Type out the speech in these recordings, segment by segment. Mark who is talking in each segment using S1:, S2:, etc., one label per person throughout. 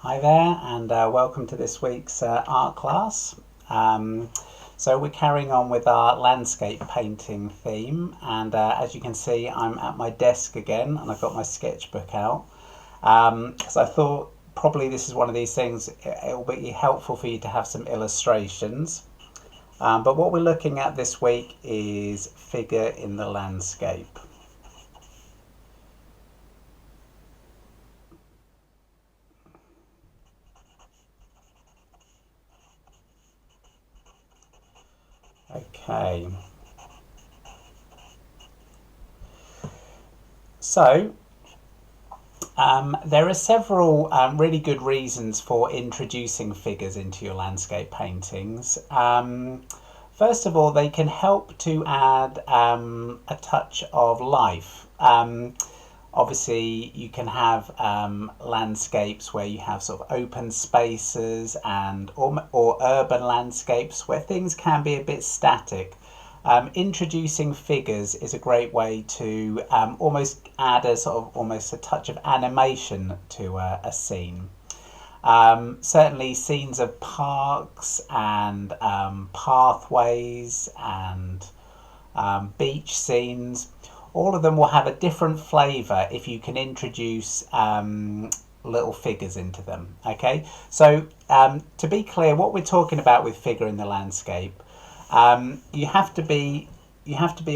S1: Hi there, and welcome to this week's art class. So we're carrying on with our landscape painting theme, and as you can see, I'm at my desk again, and I've got my sketchbook out. So I thought probably this is one of these things, it will be helpful for you to have some illustrations. But what we're looking at this week is figure in the landscape. Okay, so there are several really good reasons for introducing figures into your landscape paintings. First of all, they can help to add a touch of life. Obviously, you can have landscapes where you have sort of open spaces or urban landscapes where things can be a bit static. Introducing figures is a great way to almost add a sort of almost a touch of animation to a scene. Certainly scenes of parks and pathways and beach scenes, all of them will have a different flavour if you can introduce little figures into them. Okay, so to be clear, what we're talking about with figure in the landscape, you have to be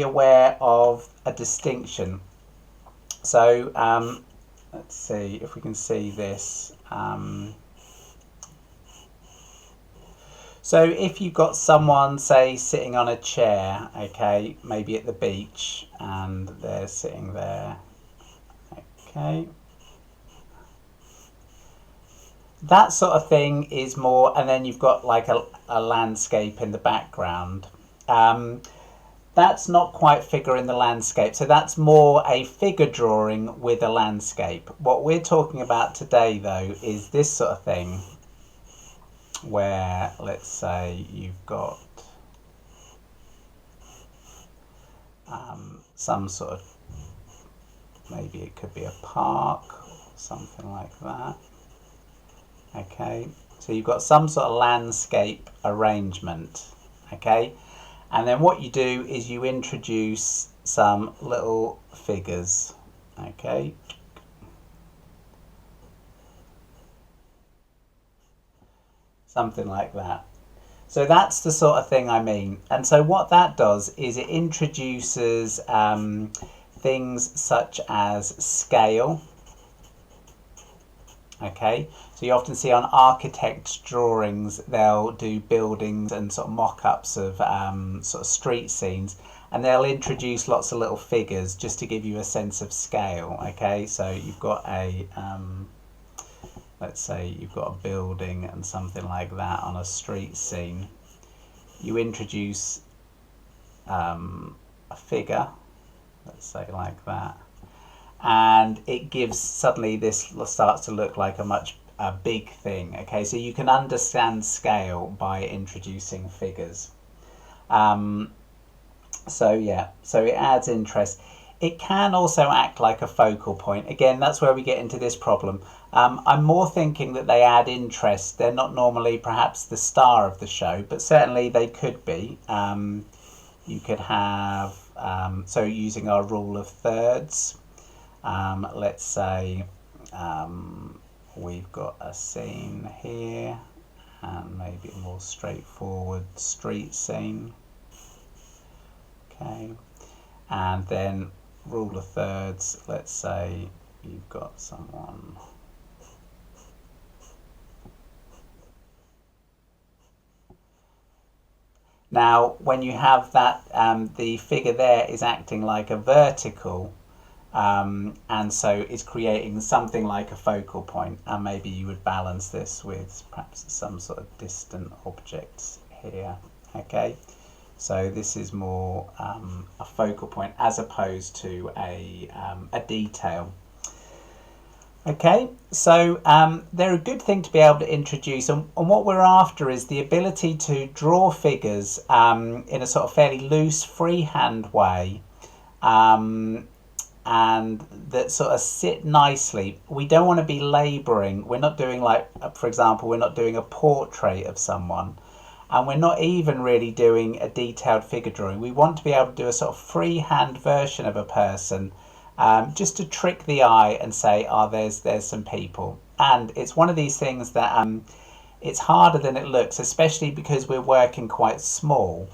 S1: aware of a distinction. So let's see if we can see this. So if you've got someone, say, sitting on a chair, okay, maybe at the beach, and they're sitting there, okay, that sort of thing is more, and then you've got like a landscape in the background. That's not quite figure in the landscape, so that's more a figure drawing with a landscape. What we're talking about today, though, is this sort of thing where, let's say, you've got some sort of, maybe it could be a park, something like that. Okay, so you've got some sort of landscape arrangement. Okay, and then what you do is you introduce some little figures. Okay, something like that. So that's the sort of thing I mean. And so what that does is it introduces things such as scale. Okay, so you often see on architects' drawings, they'll do buildings and sort of mock-ups of sort of street scenes, and they'll introduce lots of little figures just to give you a sense of scale. Okay, so you've got let's say you've got a building and something like that on a street scene. You introduce a figure, let's say like that, and it gives, suddenly this starts to look like a big thing. Okay, so you can understand scale by introducing figures. So yeah, so it adds interest. It can also act like a focal point. Again, that's where we get into this problem. I'm more thinking that they add interest. They're not normally perhaps the star of the show, but certainly they could be. You could have, so using our rule of thirds, let's say we've got a scene here and maybe a more straightforward street scene. Okay, and then rule of thirds, let's say you've got someone. Now, when you have that, the figure there is acting like a vertical, and so it's creating something like a focal point, and maybe you would balance this with perhaps some sort of distant objects here. Okay, so this is more a focal point as opposed to a detail. Okay, so they're a good thing to be able to introduce, and what we're after is the ability to draw figures in a sort of fairly loose, freehand way, and that sort of sit nicely. We don't want to be labouring. We're not doing, like, for example, we're not doing a portrait of someone, and we're not even really doing a detailed figure drawing. We want to be able to do a sort of freehand version of a person, just to trick the eye and say, oh, there's some people. And it's one of these things that it's harder than it looks, especially because we're working quite small.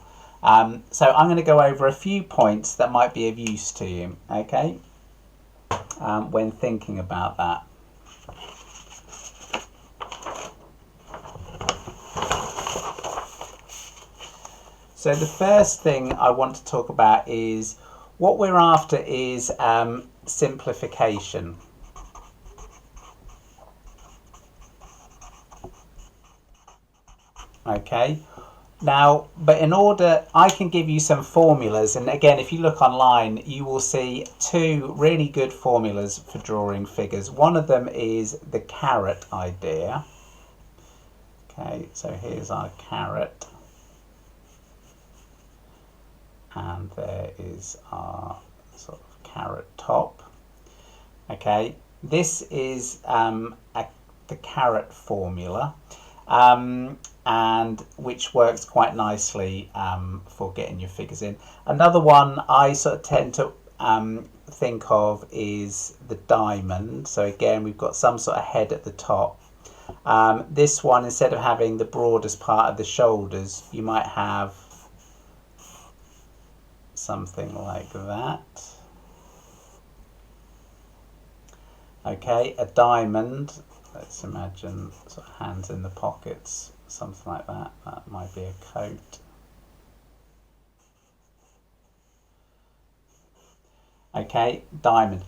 S1: So I'm going to go over a few points that might be of use to you, okay, when thinking about that. So the first thing I want to talk about is what we're after is simplification. Okay. Now, but in order, I can give you some formulas, and again, if you look online, you will see two really good formulas for drawing figures. One of them is the carrot idea. Okay, so here's our carrot, and there is our sort of carrot top. Okay, this is the carrot formula. And which works quite nicely for getting your figures in. Another one I sort of tend to think of is the diamond. So again, we've got some sort of head at the top. This one, instead of having the broadest part of the shoulders, you might have something like that. Okay, a diamond. Let's imagine sort of hands in the pockets, something like that. That might be a coat. Okay, diamond.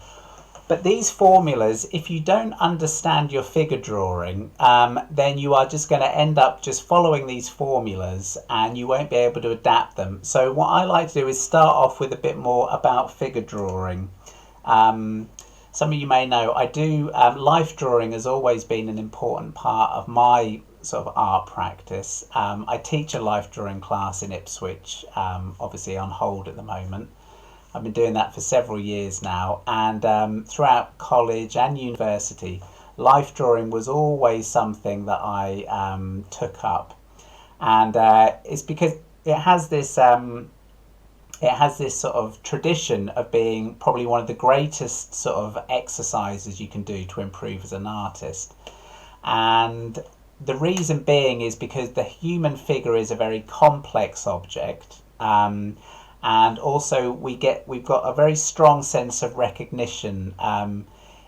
S1: But these formulas, if you don't understand your figure drawing, then you are just going to end up just following these formulas and you won't be able to adapt them. So what I like to do is start off with a bit more about figure drawing. Some of you may know I do, life drawing has always been an important part of my sort of art practice. I teach a life drawing class in Ipswich, obviously on hold at the moment. I've been doing that for several years now, and throughout college and university, life drawing was always something that I took up. And it's because it has this sort of tradition of being probably one of the greatest sort of exercises you can do to improve as an artist. And the reason being is because the human figure is a very complex object. And also we've got a very strong sense of recognition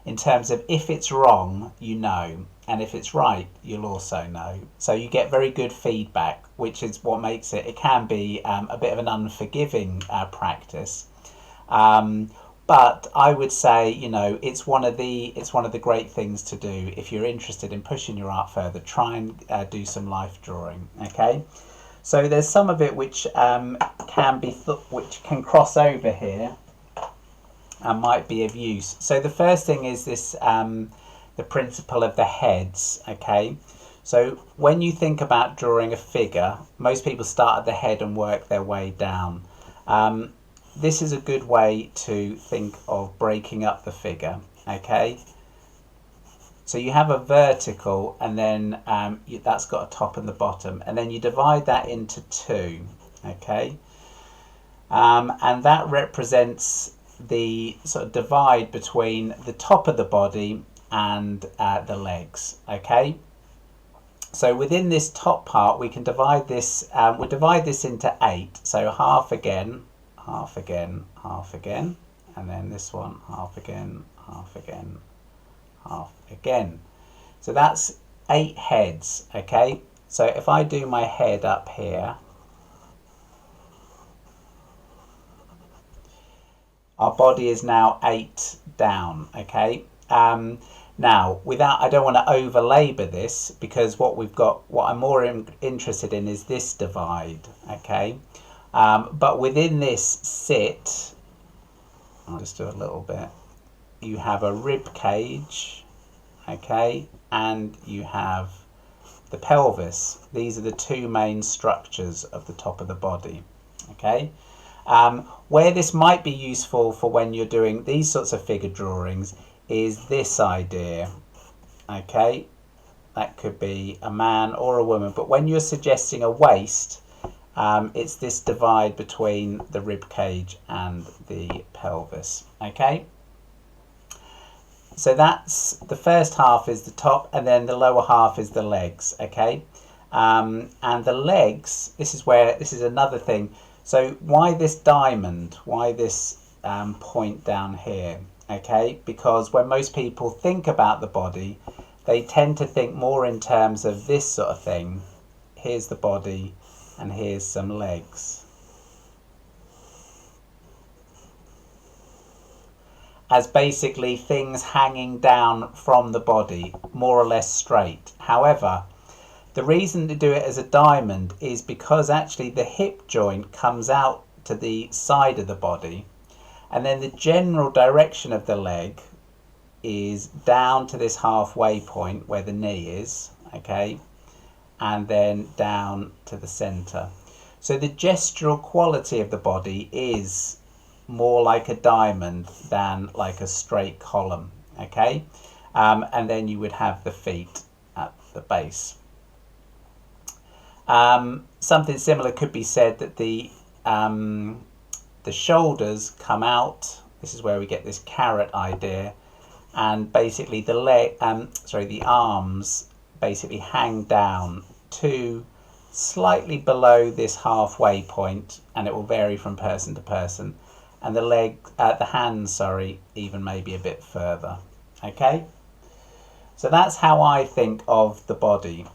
S1: in terms of if it's wrong, you know, and if it's right, you'll also know. So you get very good feedback, which is what makes it can be a bit of an unforgiving practice. But I would say, you know, it's one of the great things to do if you're interested in pushing your art further. Try and do some life drawing. Okay. So there's some of it which which can cross over here and might be of use. So the first thing is this, the principle of the heads. Okay, so when you think about drawing a figure, most people start at the head and work their way down. This is a good way to think of breaking up the figure. Okay. So you have a vertical, and then that's got a top and the bottom, and then you divide that into two, okay? And that represents the sort of divide between the top of the body and the legs, okay? So within this top part, we can divide this. We'll divide this into 8. So half again, half again, half again, and then this one half again, half again, half again. So that's 8 heads. Okay, so if I do my head up here, our body is now 8 down. Okay, now I don't want to over labor this, because what I'm more interested in is this divide. Okay, but within this sit, I'll just do a little bit. You have a rib cage, okay, and you have the pelvis. These are the two main structures of the top of the body, okay. Where this might be useful for when you're doing these sorts of figure drawings is this idea. Okay, that could be a man or a woman, but when you're suggesting a waist, it's this divide between the rib cage and the pelvis. Okay, so that's the first half is the top, and then the lower half is the legs. Okay, and the legs, this is another thing. So why this diamond? Why this point down here? Okay, because when most people think about the body, they tend to think more in terms of this sort of thing. Here's the body and here's some legs, as basically things hanging down from the body, more or less straight. However, the reason to do it as a diamond is because actually the hip joint comes out to the side of the body, and then the general direction of the leg is down to this halfway point where the knee is, okay, and then down to the center. So the gestural quality of the body is more like a diamond than like a straight column, okay, and then you would have the feet at the base. Something similar could be said that the shoulders come out. This is where we get this carrot idea, and basically the arms basically hang down to slightly below this halfway point, and it will vary from person to person. And the hands, even maybe a bit further. Okay, so that's how I think of the body.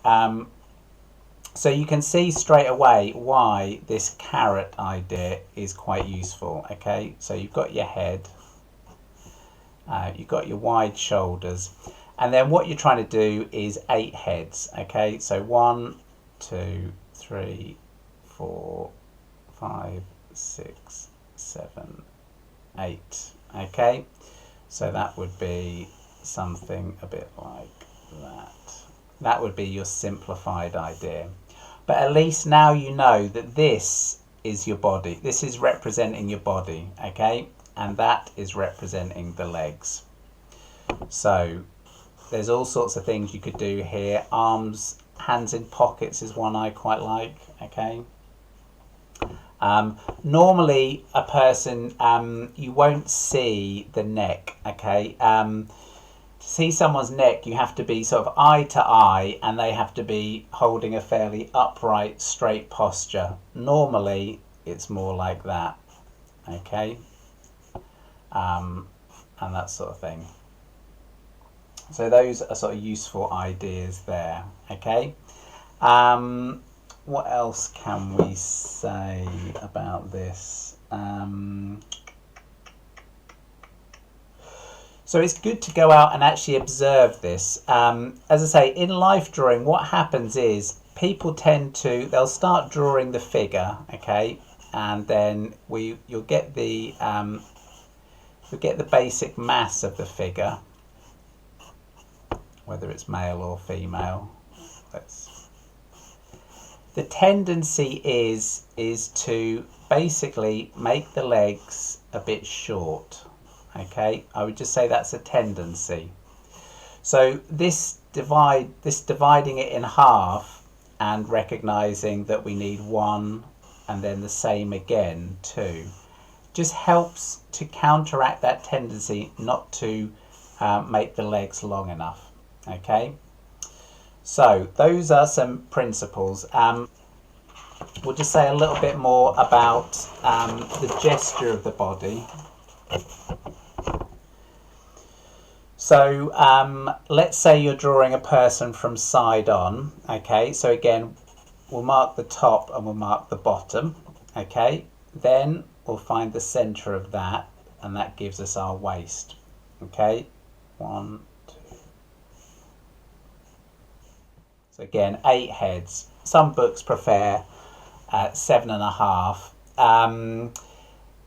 S1: So you can see straight away why this carrot idea is quite useful. Okay, so you've got your head, you've got your wide shoulders, and then what you're trying to do is 8 heads. Okay, so 1, 2, 3, 4, 5, 6, 7, 8. Okay, so that would be something a bit like that. That would be your simplified idea. But at least now you know that this is your body. This is representing your body, okay? And that is representing the legs. So there's all sorts of things you could do here. Arms, hands in pockets is one I quite like, okay? Normally a person, you won't see the neck, okay? To see someone's neck, you have to be sort of eye to eye, and they have to be holding a fairly upright, straight posture. Normally, it's more like that, okay? And that sort of thing. So those are sort of useful ideas there, okay? What else can we say about this? So it's good to go out and actually observe this. As I say, in life drawing, what happens is people they'll start drawing the figure, okay, and then you'll get the basic mass of the figure, whether it's male or female. The tendency is to basically make the legs a bit short. Okay, I would just say that's a tendency. So this dividing it in half and recognizing that we need 1 and then the same again 2 just helps to counteract that tendency not to make the legs long enough. Okay, so those are some principles. We'll just say a little bit more about the gesture of the body. So let's say you're drawing a person from side on, okay, so again we'll mark the top and we'll mark the bottom, okay, then we'll find the center of that, and that gives us our waist, okay, 1, 2. So again, 8 heads. Some books prefer 7.5.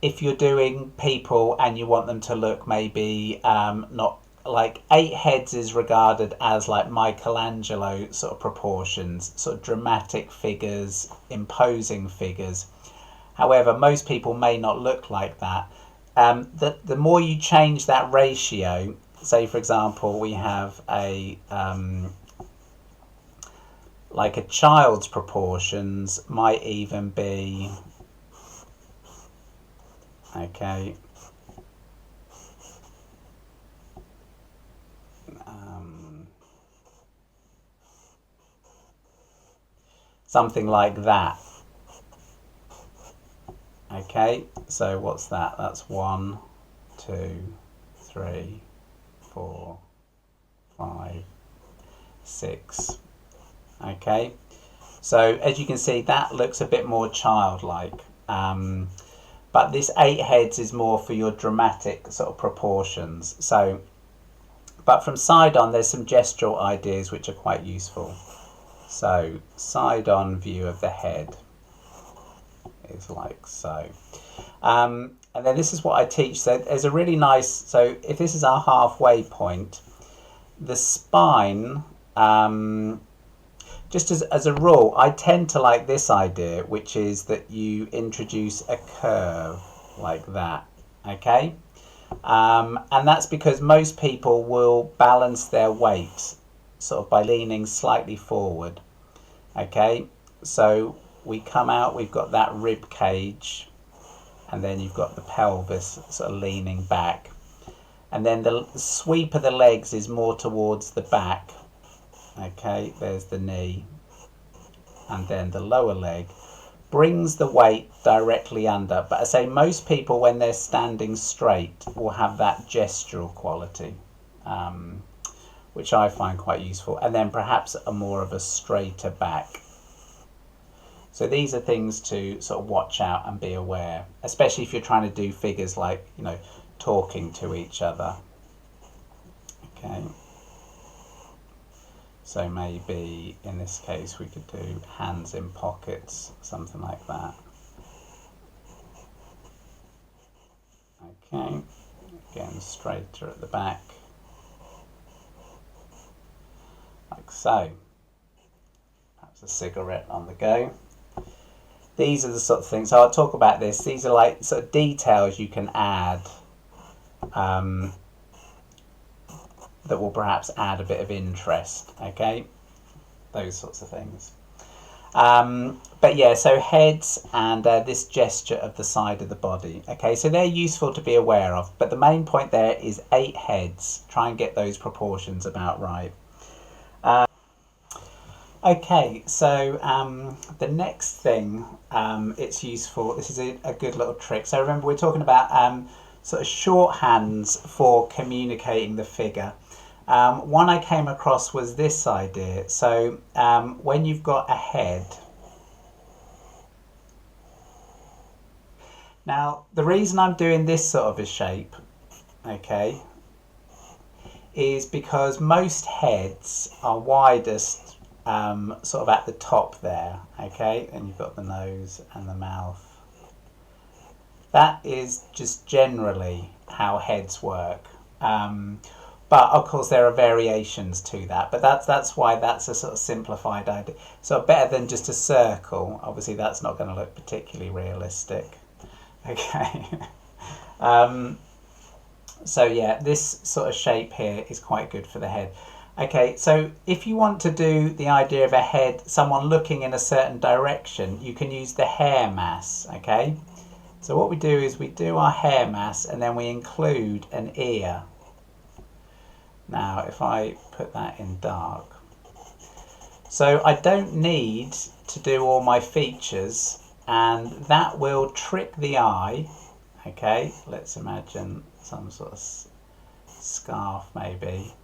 S1: If you're doing people and you want them to look maybe not like 8 heads is regarded as like Michelangelo sort of proportions, sort of dramatic figures, imposing figures. However, most people may not look like that. The more you change that ratio, say for example, we have a like a child's proportions might even be, okay, something like that. Okay, so what's that? That's 1, 2, 3, 4, 5, 6. Okay, so as you can see, that looks a bit more childlike. But this 8 heads is more for your dramatic sort of proportions. So, but from side on, there's some gestural ideas which are quite useful. So, side on view of the head is like so. And then this is what I teach. So there's a really nice, so if this is our halfway point, the spine, just as a rule, I tend to like this idea, which is that you introduce a curve like that, okay? And that's because most people will balance their weight sort of by leaning slightly forward, okay? So we come out, we've got that rib cage, and then you've got the pelvis sort of leaning back. And then the sweep of the legs is more towards the back. Okay, there's the knee. And then the lower leg brings the weight directly under. But I say most people, when they're standing straight, will have that gestural quality, which I find quite useful. And then perhaps a more of a straighter back. So these are things to sort of watch out and be aware, especially if you're trying to do figures like, you know, talking to each other. Okay. So maybe in this case we could do hands in pockets, something like that. Okay. Again, straighter at the back. Like so. Perhaps a cigarette on the go. These are the sort of things, so I'll talk about this. These are like sort of details you can add that will perhaps add a bit of interest, okay? Those sorts of things. But yeah, so heads and this gesture of the side of the body, okay? So they're useful to be aware of, but the main point there is 8 heads. Try and get those proportions about right. Okay, so the next thing it's useful, this is a good little trick. So remember, we're talking about sort of shorthands for communicating the figure. One I came across was this idea. So when you've got a head, now the reason I'm doing this sort of a shape, okay, is because most heads are widest sort of at the top there, okay, and you've got the nose and the mouth. That is just generally how heads work, but of course there are variations to that, but that's why that's a sort of simplified idea. So better than just a circle. Obviously that's not going to look particularly realistic, okay. So yeah, this sort of shape here is quite good for the head. Okay, so if you want to do the idea of a head, someone looking in a certain direction, you can use the hair mass, okay? So what we do is we do our hair mass and then we include an ear. Now, if I put that in dark. So I don't need to do all my features, and that will trick the eye, okay? Let's imagine some sort of scarf maybe.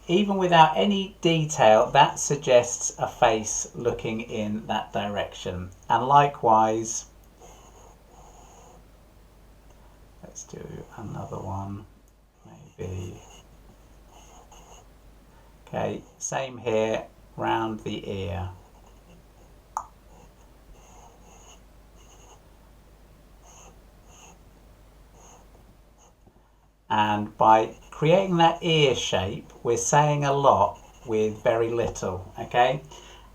S1: Even without any detail, that suggests a face looking in that direction. And likewise, let's do another one, maybe. Okay, same here, round the ear. And by creating that ear shape, we're saying a lot with very little, okay?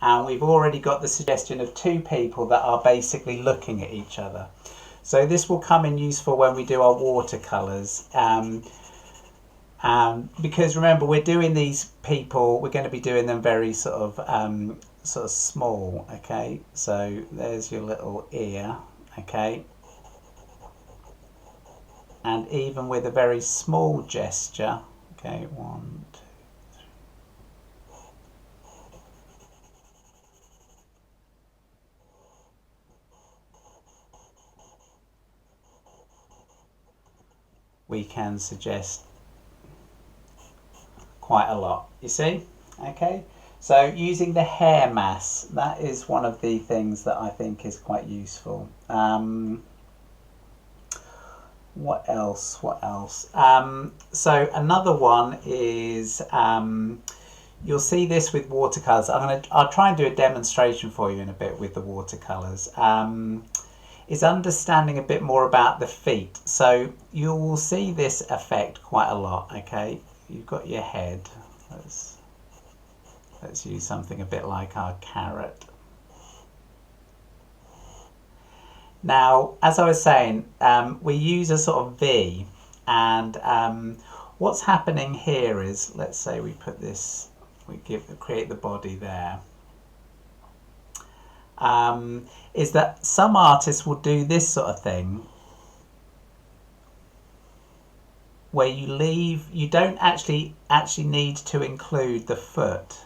S1: and we've already got the suggestion of two people that are basically looking at each other. So this will come in useful when we do our watercolours. Because remember, we're doing these people, we're going to be doing them very sort of small. Okay, so there's your little ear. Okay, and even with a very small gesture, okay, 1, 2, 3, we can suggest quite a lot, you see. Okay, so using the hair mass, that is one of the things that I think is quite useful. What else? So another one is, you'll see this with watercolors. I'll try and do a demonstration for you in a bit with the watercolors. Is understanding a bit more about the feet. So you will see this effect quite a lot. Okay, you've got your head. Let's use something a bit like our carrot. Now, as I was saying, we use a sort of V, and what's happening here is, let's say we put this, create the body there, is that some artists will do this sort of thing, where you don't actually need to include the foot.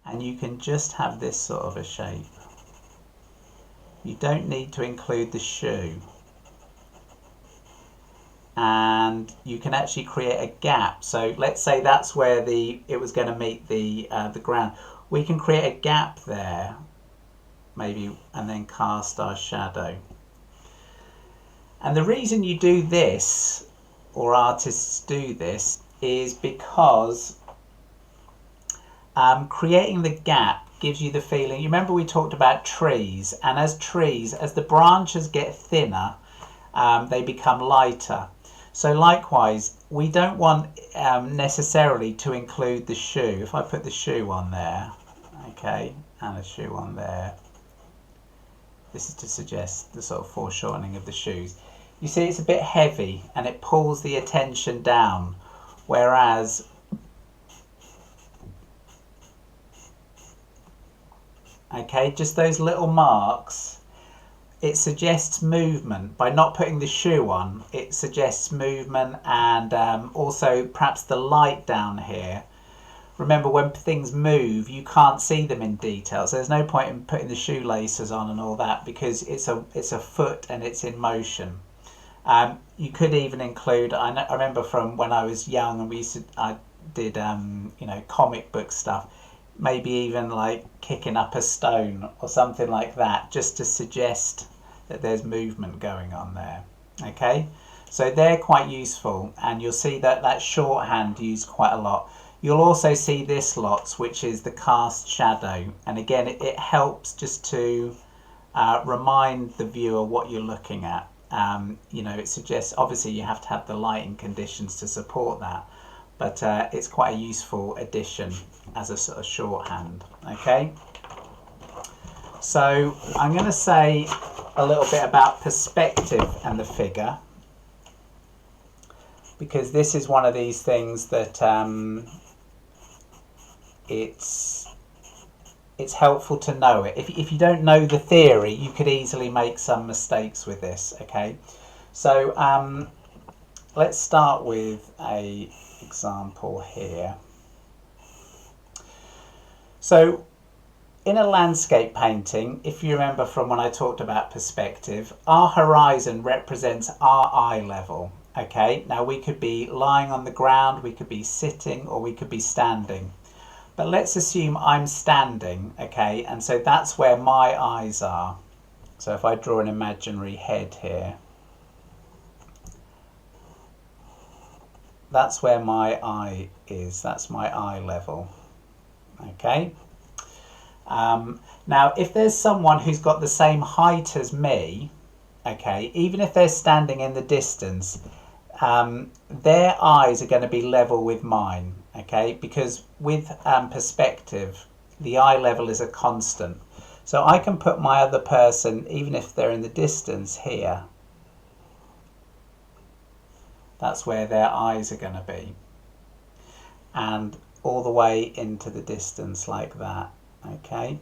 S1: And you can just have this sort of a shape. You don't need to include the shoe. And you can actually create a gap. So let's say that's where it was going to meet the ground. We can create a gap there, maybe, and then cast our shadow. And the reason you do this, or artists do this, is because creating the gap gives you the feeling. You remember we talked about trees, and as the branches get thinner, they become lighter. So likewise, we don't want necessarily to include the shoe. If I put the shoe on there, okay, and a shoe on there, this is to suggest the sort of foreshortening of the shoes. You see, it's a bit heavy and it pulls the attention down, whereas okay, just those little marks, it suggests movement. By not putting the shoe on, it suggests movement, and also perhaps the light down here. Remember, when things move, you can't see them in detail, so there's no point in putting the shoelaces on and all that, because it's a foot and it's in motion. You could even include, I remember from when I was young and I did comic book stuff, maybe even like kicking up a stone or something like that, just to suggest that there's movement going on there. Okay, so they're quite useful, and you'll see that shorthand used quite a lot. You'll also see this lots, which is the cast shadow, and again it helps just to remind the viewer what you're looking at. It suggests, obviously you have to have the lighting conditions to support that, but it's quite a useful addition as a sort of shorthand. Okay, so I'm going to say a little bit about perspective and the figure, because this is one of these things that it's helpful to know it. If you don't know the theory, you could easily make some mistakes with this. Okay, so let's start with a example here. So in a landscape painting, if you remember from when I talked about perspective, our horizon represents our eye level. Okay, now we could be lying on the ground, we could be sitting, or we could be standing. But let's assume I'm standing, okay, and so that's where my eyes are. So if I draw an imaginary head here, that's where my eye is, that's my eye level. Okay. Now, if there's someone who's got the same height as me, okay, even if they're standing in the distance, their eyes are going to be level with mine. okay, because with perspective, the eye level is a constant. So I can put my other person, even if they're in the distance here, that's where their eyes are going to be, and all the way into the distance like that, okay.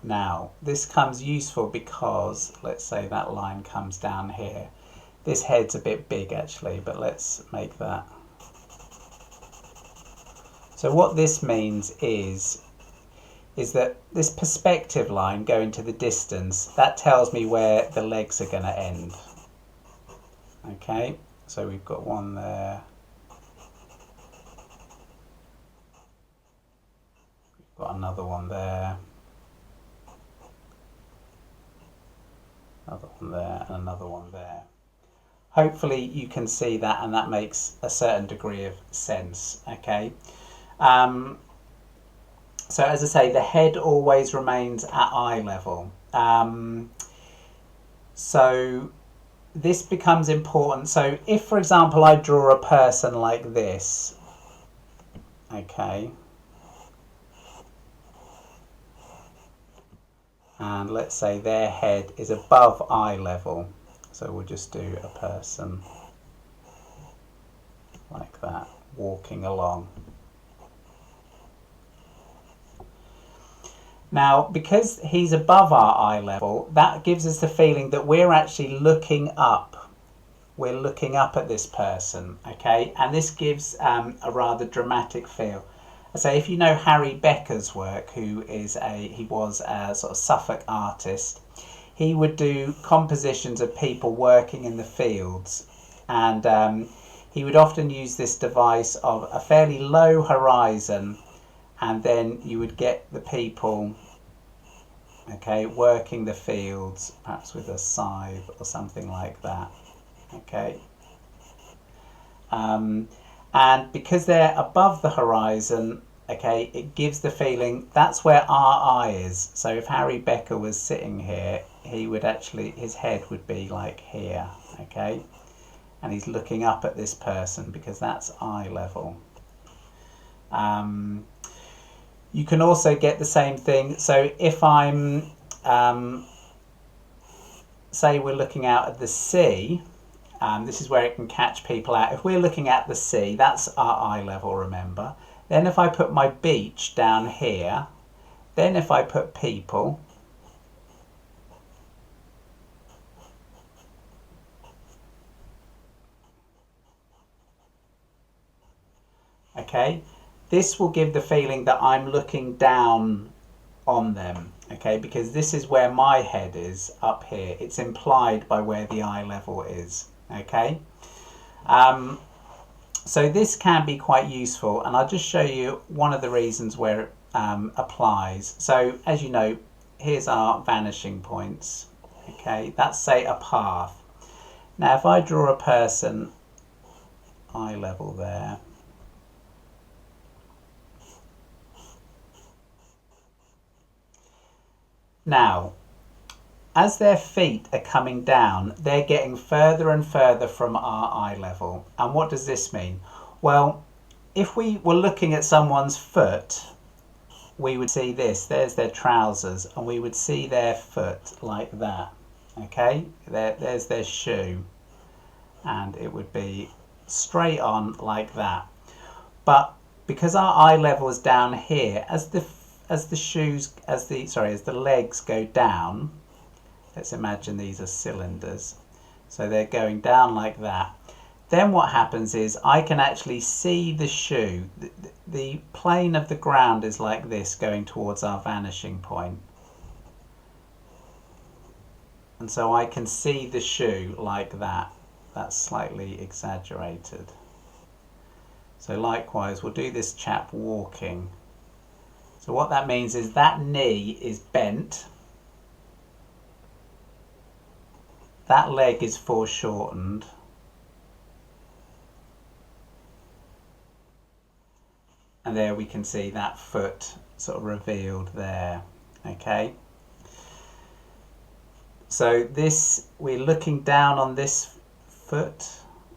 S1: Now this comes useful because let's say that line comes down here. This head's a bit big actually, but let's make that. So what this means is that this perspective line going to the distance, that tells me where the legs are going to end. Okay, so we've got one there. We've got another one there. Another one there and another one there. Hopefully you can see that, and that makes a certain degree of sense, okay. So as I say, the head always remains at eye level. So this becomes important. So if, for example, I draw a person like this, okay, and let's say their head is above eye level, so we'll just do a person like that, walking along. Now, because he's above our eye level, that gives us the feeling that we're actually looking up. We're looking up at this person, okay? And this gives a rather dramatic feel. So if you know Harry Becker's work, he was a sort of Suffolk artist, he would do compositions of people working in the fields, and he would often use this device of a fairly low horizon, and then you would get the people, okay, working the fields, perhaps with a scythe or something like that, okay. And because they're above the horizon, okay, it gives the feeling that's where our eye is. So if Harry Becker was sitting here, he would actually, his head would be like here, okay, and he's looking up at this person because that's eye level. You can also get the same thing. So if I'm, say we're looking out at the sea, this is where it can catch people out. If we're looking at the sea, that's our eye level, remember. Then if I put my beach down here, then if I put people, okay, this will give the feeling that I'm looking down on them, okay, because this is where my head is, up here. It's implied by where the eye level is, okay. So this can be quite useful, and I'll just show you one of the reasons where it applies. So as you know, here's our vanishing points, okay, that's say a path. Now if I draw a person eye level there, now as their feet are coming down, they're getting further and further from our eye level. And what does this mean? Well, if we were looking at someone's foot, we would see this, there's their trousers, and we would see their foot like that, okay? There's their shoe, and it would be straight on like that. But because our eye level is down here, as the legs go down, let's imagine these are cylinders, so they're going down like that. Then what happens is I can actually see the shoe. The plane of the ground is like this, going towards our vanishing point. And so I can see the shoe like that. That's slightly exaggerated. So likewise, we'll do this chap walking. So what that means is that knee is bent. That leg is foreshortened. And there we can see that foot sort of revealed there, okay? So this, we're looking down on this foot,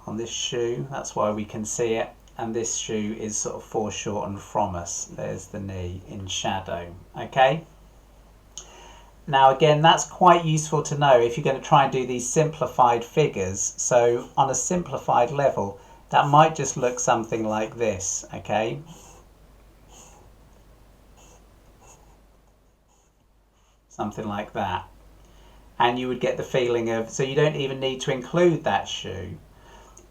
S1: on this shoe, that's why we can see it. and this shoe is sort of foreshortened from us. There's the knee in shadow. Okay. Now again, that's quite useful to know if you're going to try and do these simplified figures. So on a simplified level, that might just look something like this, okay? Something like that. And you would get the feeling of, so you don't even need to include that shoe,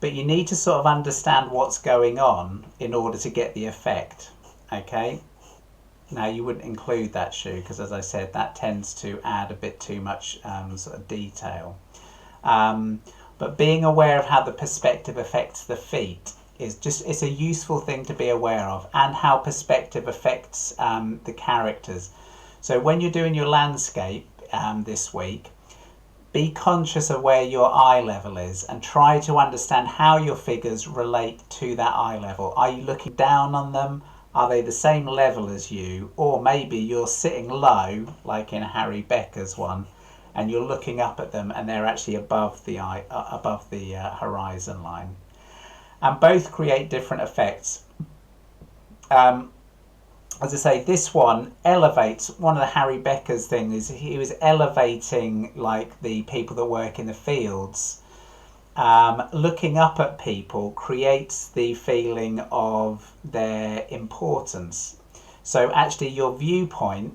S1: but you need to sort of understand what's going on in order to get the effect, okay? Now you wouldn't include that shoe because, as I said, that tends to add a bit too much sort of detail. But being aware of how the perspective affects the feet it's a useful thing to be aware of, and how perspective affects the characters. So when you're doing your landscape this week, be conscious of where your eye level is and try to understand how your figures relate to that eye level. Are you looking down on them? Are they the same level as you? Or maybe you're sitting low, like in Harry Becker's one, and you're looking up at them and they're actually above the horizon line. And both create different effects. As I say, this one elevates, one of the Harry Becker's things is he was elevating like the people that work in the fields. Looking up at people creates the feeling of their importance. So actually your viewpoint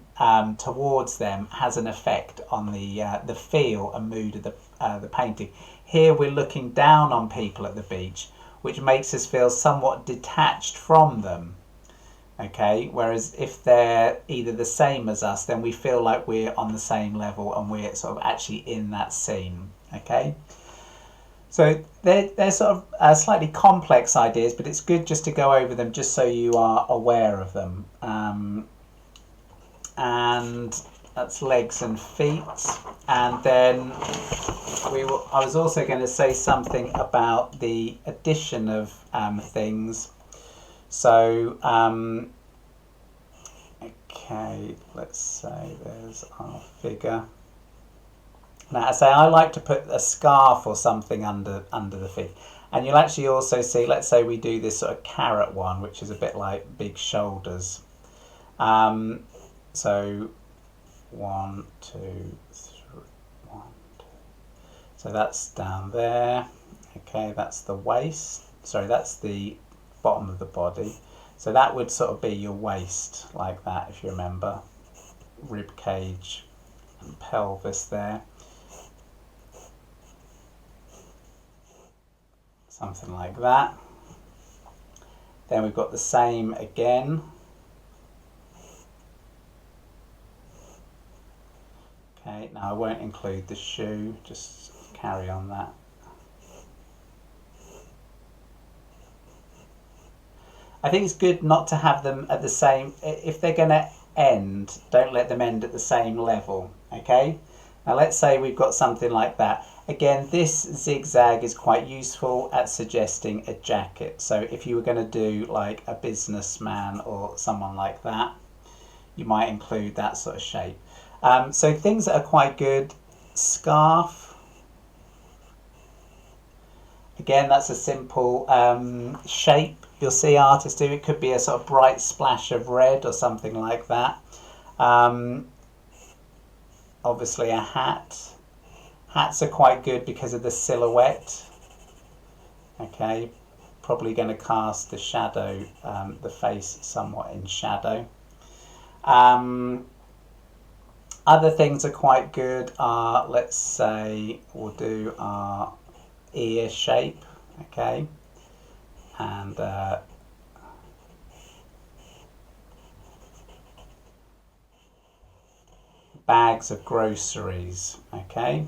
S1: towards them has an effect on the feel and mood of the painting. Here we're looking down on people at the beach, which makes us feel somewhat detached from them. Okay, whereas if they're either the same as us, then we feel like we're on the same level and we're sort of actually in that scene. Okay. So they're sort of slightly complex ideas, but it's good just to go over them just so you are aware of them. And that's legs and feet. And then I was also going to say something about the addition of things. So, okay, let's say there's our figure. Now, I like to put a scarf or something under the feet. And you'll actually also see, let's say we do this sort of carrot one, which is a bit like big shoulders. So 1, 2, 3, 1, 2. So that's down there. Okay, that's the waist. Sorry, that's the bottom of the body. So that would sort of be your waist, like that, if you remember. Rib cage and pelvis there. Something like that. Then we've got the same again. Okay, now I won't include the shoe, just carry on that. I think it's good not to have them at the same, if they're going to end, don't let them end at the same level, okay? Now let's say we've got something like that. Again, this zigzag is quite useful at suggesting a jacket. So if you were going to do like a businessman or someone like that, you might include that sort of shape. So things that are quite good, scarf. Again, that's a simple shape. You'll see artists do. It could be a sort of bright splash of red or something like that. Obviously a hat. Hats are quite good because of the silhouette. Okay, probably going to cast the shadow, the face somewhat in shadow. Other things are quite good are, let's say, we'll do our ear shape, okay, and bags of groceries, okay.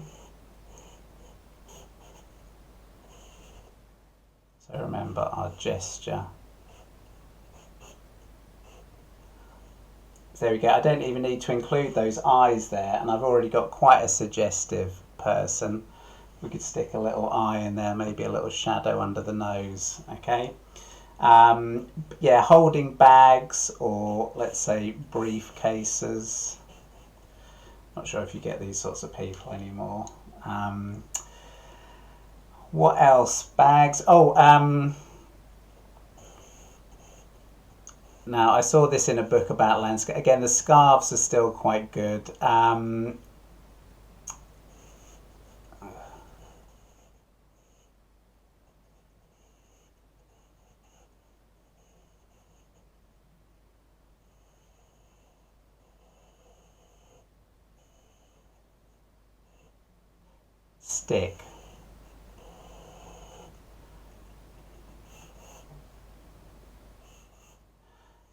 S1: So remember our gesture. So there we go. I don't even need to include those eyes there, and I've already got quite a suggestive person. We could stick a little eye in there, maybe a little shadow under the nose, okay? Yeah, holding bags or let's say briefcases. Not sure if you get these sorts of people anymore. What else? Bags. Oh, Now, I saw this in a book about landscape. Again, the scarves are still quite good. Stick.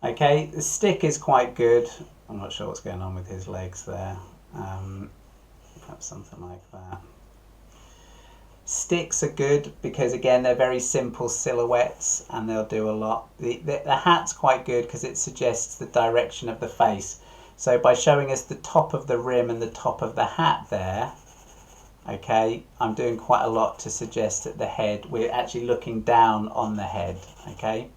S1: Okay, the stick is quite good. I'm not sure what's going on with his legs there. Perhaps something like that. Sticks are good because, again, they're very simple silhouettes and they'll do a lot. The hat's quite good because it suggests the direction of the face. So by showing us the top of the rim and the top of the hat there, okay, I'm doing quite a lot to suggest that the head, we're actually looking down on the head, okay.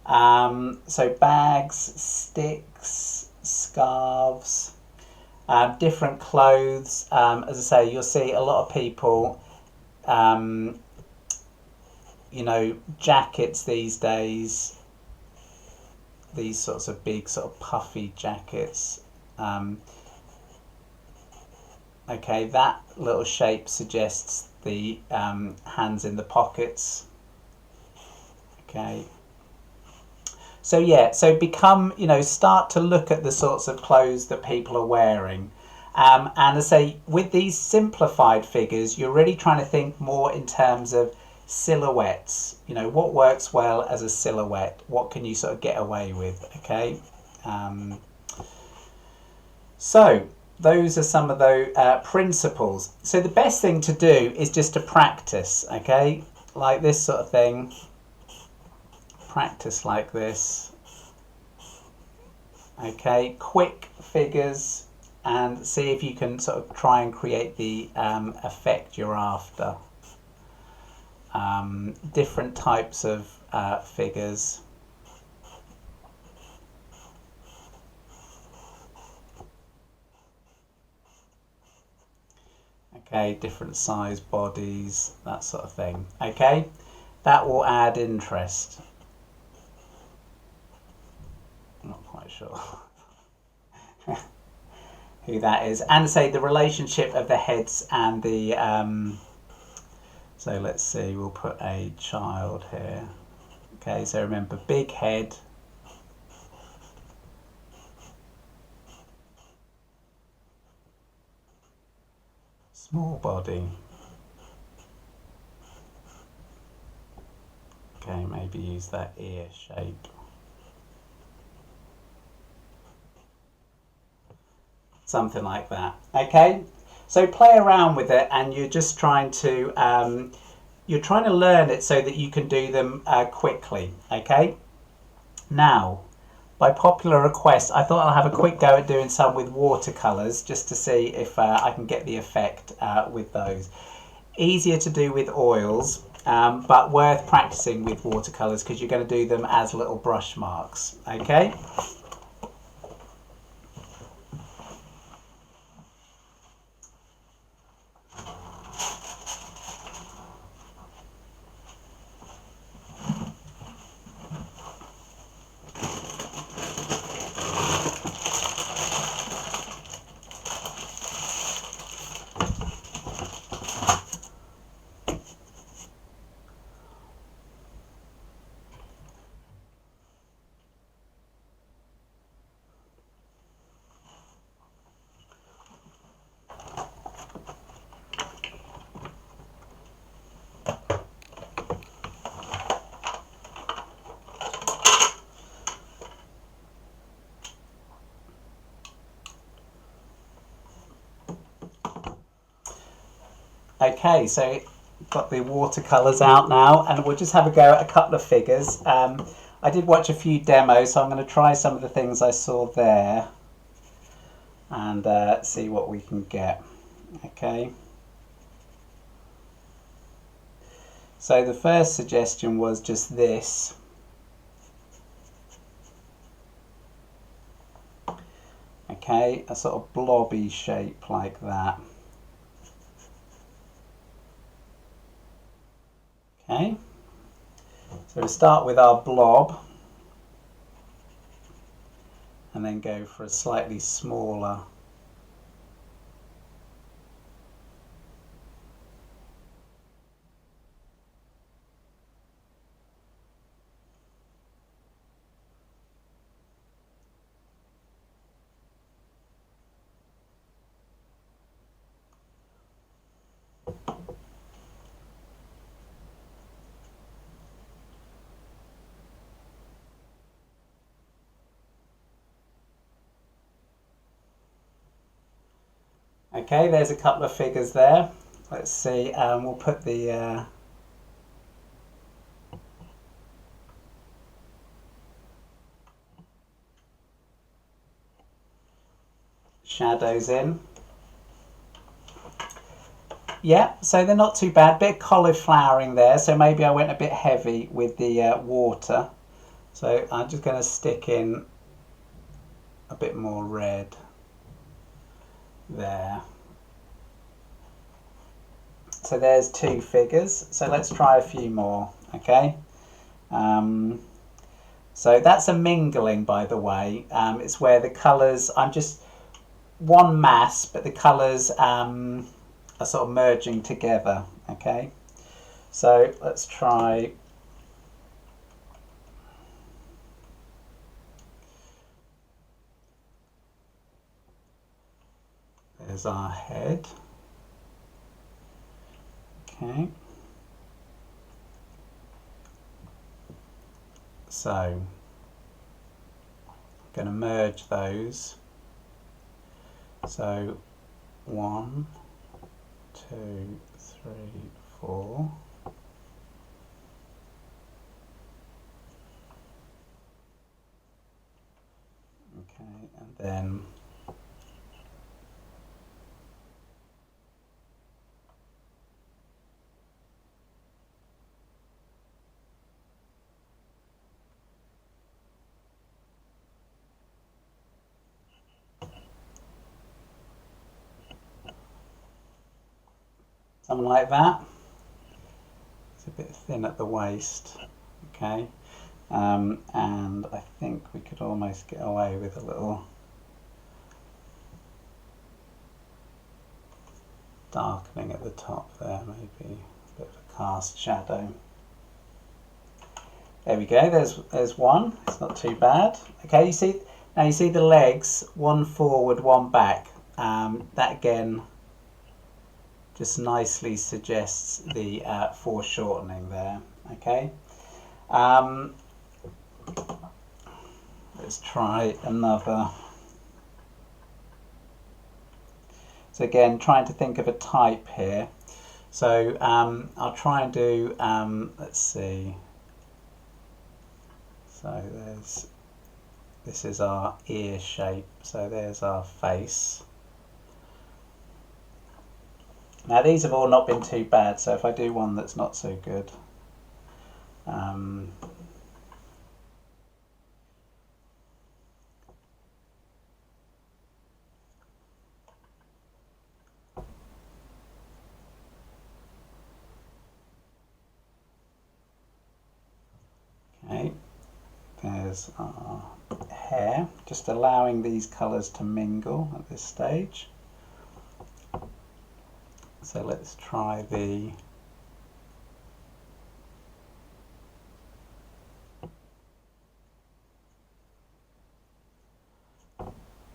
S1: So bags, sticks, scarves, different clothes. As I say, you'll see a lot of people, you know, jackets these days, these sorts of big sort of puffy jackets. Okay, that little shape suggests the hands in the pockets. Okay. So yeah, so become, you know, start to look at the sorts of clothes that people are wearing. And I say, with these simplified figures, you're really trying to think more in terms of silhouettes. You know, what works well as a silhouette? What can you sort of get away with? Okay. So those are some of the principles. So the best thing to do is just to practice, okay? Like this sort of thing. Practice like this. Okay, quick figures, and see if you can sort of try and create the effect you're after. Different types of figures. Okay, different size bodies, that sort of thing. Okay, that will add interest. I'm not quite sure who that is. And say the relationship of the heads and the... so let's see, we'll put a child here. Okay, so remember, big head. Small body. Okay, maybe use that ear shape. Something like that. Okay, so play around with it, and you're just trying to learn it so that you can do them quickly. Okay. Now, by popular request, I thought I'll have a quick go at doing some with watercolors just to see if I can get the effect with those. Easier to do with oils, but worth practicing with watercolors because you're going to do them as little brush marks. Okay. Okay, so got the watercolors out now, and we'll just have a go at a couple of figures. I did watch a few demos, so I'm going to try some of the things I saw there and see what we can get. Okay. So the first suggestion was just this. Okay, a sort of blobby shape like that. Okay, so we'll start with our blob. and then go for a slightly smaller Okay, there's a couple of figures there. Let's see, we'll put the shadows in. Yeah, so they're not too bad. Bit of cauliflowering there, so maybe I went a bit heavy with the water. So I'm just going to stick in a bit more red there. So there's two figures. So let's try a few more, okay? So that's a mingling, by the way. It's where the colours, I'm just one mass, but the colours are sort of merging together, okay? So let's try there's our head. Okay. So I'm going to merge those. So 1, 2, 3, 4. Okay, and then something like that. It's a bit thin at the waist, okay, and I think we could almost get away with a little darkening at the top there, maybe a bit of a cast shadow. There we go. There's one. It's not too bad. Okay, you see now. You see the legs, one forward, one back. That again just nicely suggests the foreshortening there. Okay. Let's try another. So again, trying to think of a type here. So I'll try and do. Let's see. So this is our ear shape. So there's our face. Now these have all not been too bad, so if I do one that's not so good, okay, there's our hair, just allowing these colours to mingle at this stage. So let's try the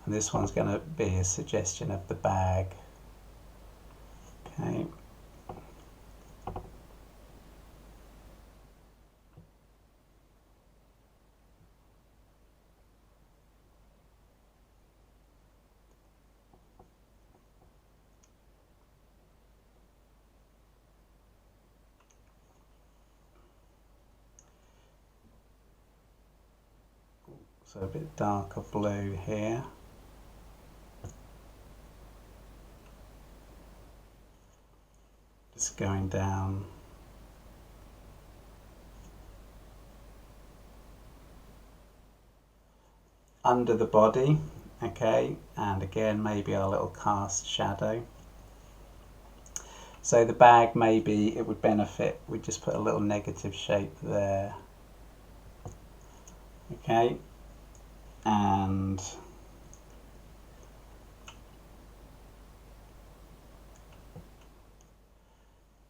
S1: and this one's going to be a suggestion of the bag. Okay. So a bit darker blue here. Just going down. Under the body, okay, and again maybe our little cast shadow. So the bag, maybe it would benefit, we just put a little negative shape there. Okay, and and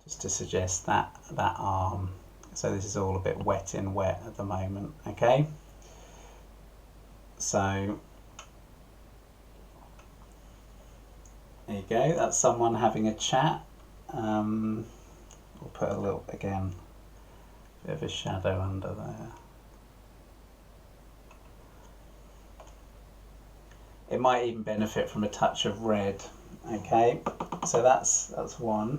S1: just to suggest that arm. So this is all a bit wet in wet at the moment, okay? So there you go, that's someone having a chat. We'll put a little, again, bit of a shadow under there. It might even benefit from a touch of red. Okay, so that's one.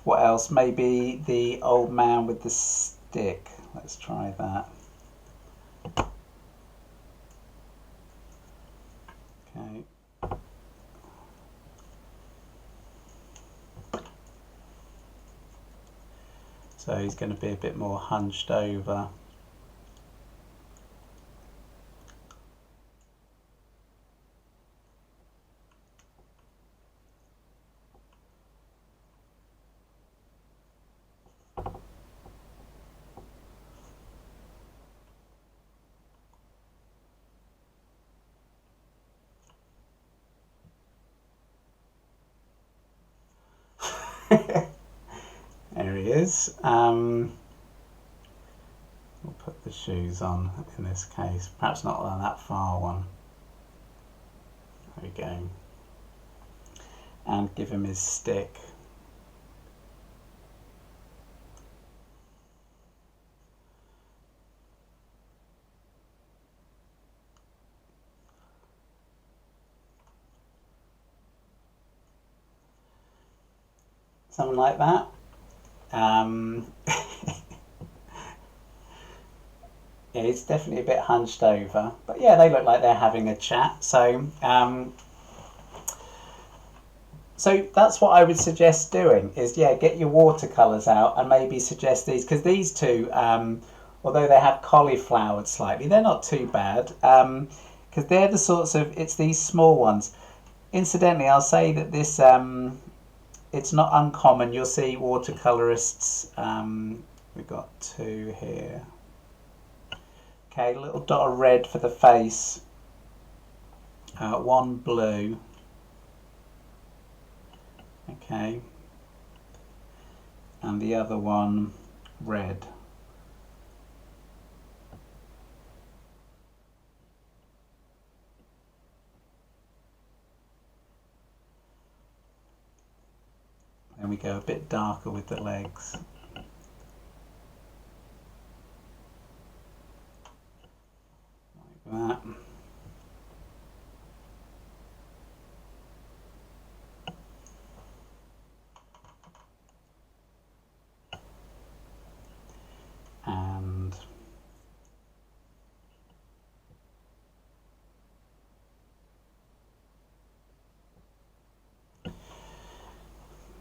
S1: What else? Maybe the old man with the stick. Let's try that. Okay. So he's going to be a bit more hunched over. There he is. We'll put the shoes on in this case. Perhaps not on that far one. There we go. And give him his stick. Something like that. Yeah, it's definitely a bit hunched over, but yeah, they look like they're having a chat. So that's what I would suggest doing is, yeah, get your watercolors out and maybe suggest these, because these two, although they have cauliflowered slightly, they're not too bad, because they're the sorts of, it's these small ones. Incidentally, I'll say that this, it's not uncommon. You'll see watercolorists, we've got two here. Okay, a little dot of red for the face, one blue. Okay, and the other one red. Then we go a bit darker with the legs. Like that. And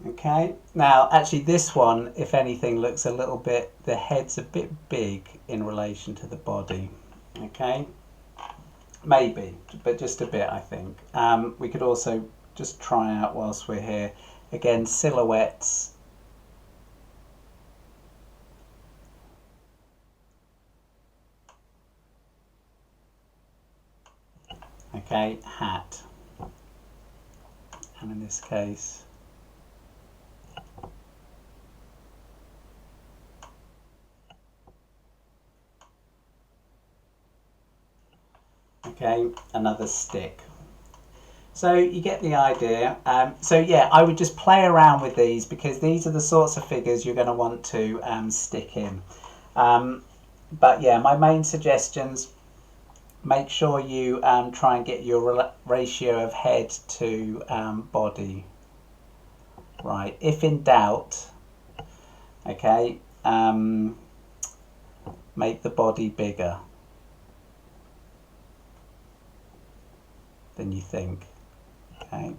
S1: okay, now actually this one, if anything, looks a little bit, the head's a bit big in relation to the body. Okay, maybe, but just a bit, I think. We could also just try out whilst we're here, again, silhouettes. Okay, hat, and in this case, okay, another stick. So you get the idea. So yeah, I would just play around with these, because these are the sorts of figures you're going to want to stick in. But yeah, my main suggestions, make sure you try and get your ratio of head to body right. If in doubt, okay, make the body bigger than you think. Okay.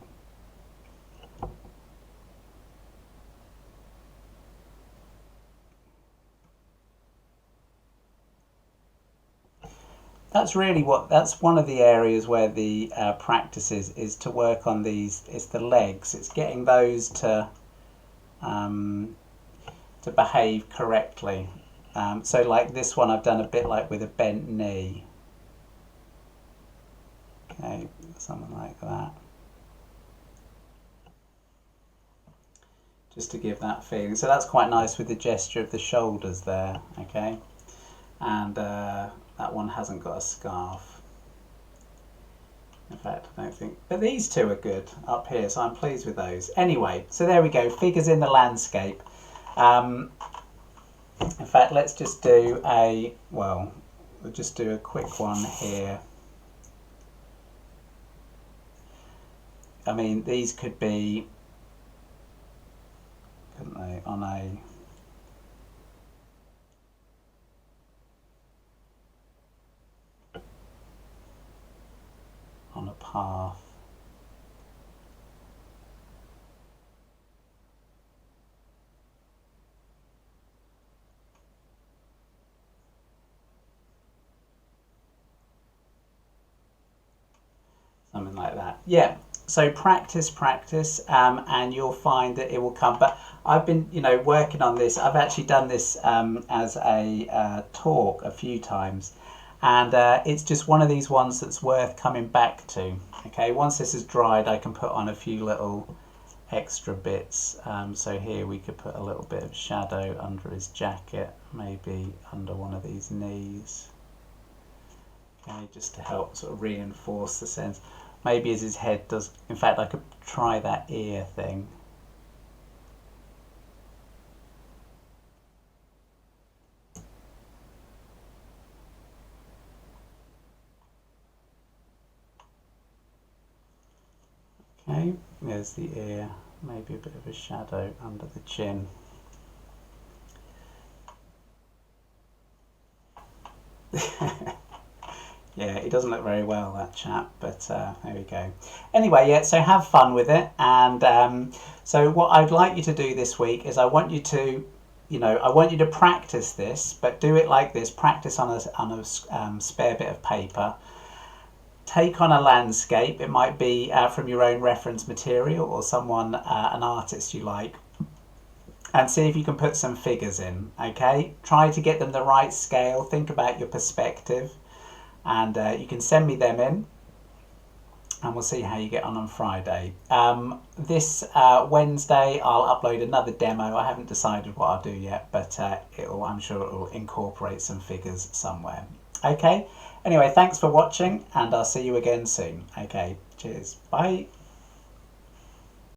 S1: That's really that's one of the areas where the practice is to work on these. It's the legs. It's getting those to behave correctly. So like this one, I've done a bit like with a bent knee. Okay, something like that. Just to give that feeling. So that's quite nice with the gesture of the shoulders there, okay? And that one hasn't got a scarf. In fact, I don't think, but these two are good up here, so I'm pleased with those. Anyway, so there we go, figures in the landscape. In fact, let's just do we'll just do a quick one here. I mean, these could be, couldn't they, on a path. Something like that. Yeah. So practice, and you'll find that it will come. But I've been, working on this. I've actually done this as a talk a few times, and it's just one of these ones that's worth coming back to. Okay, once this is dried, I can put on a few little extra bits. So here we could put a little bit of shadow under his jacket, maybe under one of these knees. Okay, just to help sort of reinforce the sense. Maybe as his head does, in fact I could try that ear thing. Okay, there's the ear, maybe a bit of a shadow under the chin. Yeah, he doesn't look very well, that chap, but there we go. Anyway, yeah, so have fun with it. And so what I'd like you to do this week is I want you to, I want you to practice this, but do it like this. Practice on a spare bit of paper. Take on a landscape. It might be from your own reference material or someone, an artist you like. And see if you can put some figures in, okay? Try to get them the right scale. Think about your perspective. And you can send me them in and we'll see how you get on Friday. This Wednesday I'll upload another demo. I haven't decided what I'll do yet, but I'm sure it will incorporate some figures somewhere. Okay, anyway, thanks for watching and I'll see you again soon. Okay, cheers, bye.